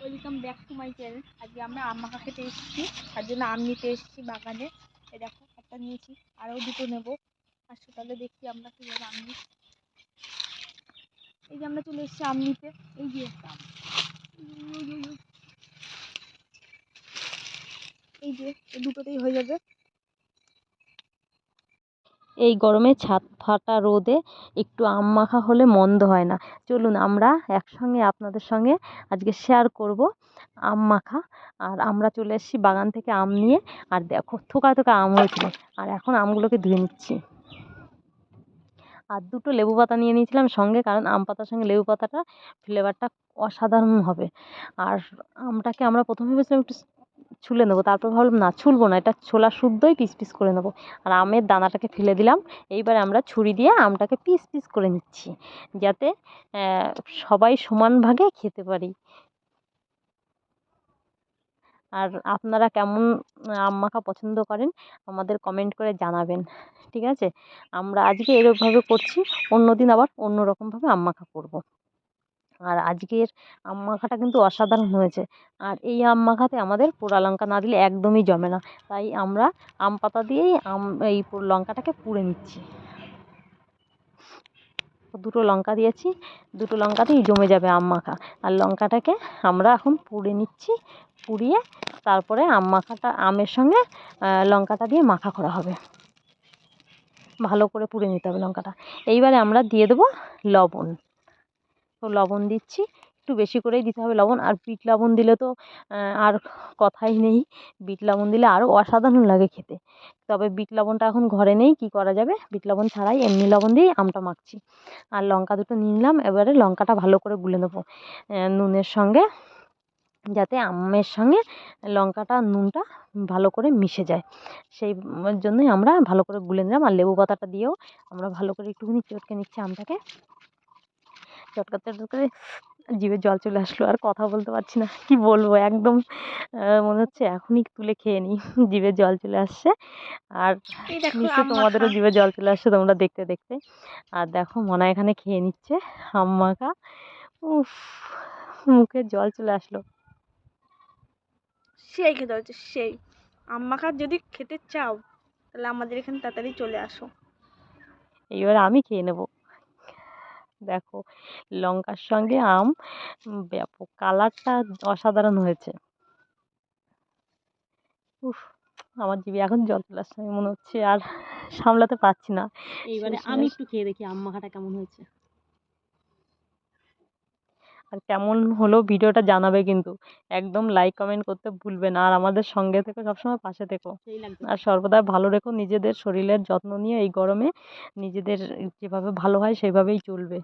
Welcome back to my channel. আজকে আমরা আম মাখা খেতে এসেছি, তার জন্য আম নিতে এসেছি বাগানে। এই দেখো একটা নিয়েছি, আরও দুটো নেবো। আর সকালে দেখি আমরা কীভাবে আম নিই। এই যে আমরা চলে এসেছি আম নিতে। এই যে একটা আম, এই যে দুটোতেই হয়ে যাবে। এই গরমে ছাদ ফাটা রোদে একটু আম মাখা হলে মন্দ হয় না। চলুন আমরা একসঙ্গে আপনাদের সঙ্গে আজকে শেয়ার করব আম মাখা। আর আমরা চলে এসেছি বাগান থেকে আম নিয়ে। আর দেখো থোকা থোকা আম হয়েছিল, আর এখন আমগুলোকে ধুয়ে নিচ্ছি। আর দুটো লেবু পাতা নিয়ে নিয়েছিলাম সঙ্গে, কারণ আম পাতার সঙ্গে লেবু পাতাটা ফ্লেভারটা অসাধারণ হবে। আর আমটাকে আমরা প্রথমে ভেবেছিলাম একটু ছুলে নেবো, তারপর ভাবলাম না ছুলবো না, এটা ছোলা শুদ্ধই পিস পিস করে নেবো। আর আমের দানাটাকে ফেলে দিলাম। এইবারে আমরা ছুরি দিয়ে আমটাকে পিস পিস করে নিচ্ছি, যাতে সবাই সমান ভাগে খেতে পারি। আর আপনারা কেমন আম মাখা পছন্দ করেন আমাদের কমেন্ট করে জানাবেন, ঠিক আছে? আমরা আজকে এরকমভাবে করছি, অন্য দিন আবার অন্য রকমভাবে আম মাখা করবো। আর আজকের আম মাখাটা কিন্তু অসাধারণ হয়েছে। আর এই আম মাখাতে আমাদের পোড়া লঙ্কা না দিলে একদমই জমে না, তাই আমরা আম পাতা দিয়েই এই লঙ্কাটাকে পুড়ে নিচ্ছি। দুটো লঙ্কা দিয়েছি, দুটো লঙ্কাতেই জমে যাবে আম মাখা। আর লঙ্কাটাকে আমরা এখন পুড়ে নিচ্ছি, পুড়িয়ে তারপরে আম মাখাটা আমের সঙ্গে লঙ্কাটা দিয়ে মাখা করা হবে। ভালো করে পুড়ে নিতে হবে লঙ্কাটা। এইবারে আমরা দিয়ে দেবো লবণ। তো লবণ দিচ্ছি, একটু বেশি করেই দিতে হবে লবণ। আর বিট লবণ দিলে তো আর কথাই নেই, বিট লবণ দিলে আরও অসাধারণ লাগে খেতে। তবে বিট লবণটা এখন ঘরে নেই, কী করা যাবে, বিট লবণ ছাড়াই এমনি লবণ দিয়েই আমটা মাখছি। আর লঙ্কা দুটো নিয়ে নিলাম, এবারে লঙ্কাটা ভালো করে গুলে নেবো নুনের সঙ্গে, যাতে আমের সঙ্গে লঙ্কাটা নুনটা ভালো করে মিশে যায়। সেই জন্যই আমরা ভালো করে গুলে নিলাম। আর লেবু পাতাটা দিয়েও আমরা ভালো করে একটুখানি চটকে নিচ্ছি আমটাকে। চটকাতে চটকাতে জিভে জল চলে আসলো, আর কথা বলতে পারছি না, কি বলবো, একদম মনে হচ্ছে এখনই তুলে খেয়ে নিই, জিভে জল চলে আসছে। আর এই দেখো নিশ্চয়ই আম মাখা। তোমাদেরও জিভে জল চলে আসছে তোমরা দেখতে দেখতে। আর দেখো মনা এখানে খেয়ে নিচ্ছে আম মাখা। উফ, মুখে জল চলে আসলো। সেই খেতে হচ্ছে সেই। আম মাখা যদি খেতে চাও তাহলে আমাদের এখানে তাড়াতাড়ি চলে আসো। এইবার আমি খেয়ে নেবো। দেখো লঙ্কার সঙ্গে আম, ব্যাপক কালারটা অসাধারণ হয়েছে। উফ, আমার জিভে এখন জল চলে আসছে, আমি মনে হচ্ছে আর সামলাতে পারছি না। এইবারে আমি একটু খেয়ে দেখি আম মাখাটা কেমন হয়েছে। আর কেমন হলো ভিডিওটা জানাবে কিন্তু, একদম লাইক কমেন্ট করতে ভুলবে না। আর আমাদের সঙ্গে থেকো, সবসময় পাশে থেকো। আর সর্বদা ভালো রেখো, নিজেদের শরীরের যত্ন নিয়ে এই গরমে নিজেদের যেভাবে ভালো হয় সেইভাবেই চলবে।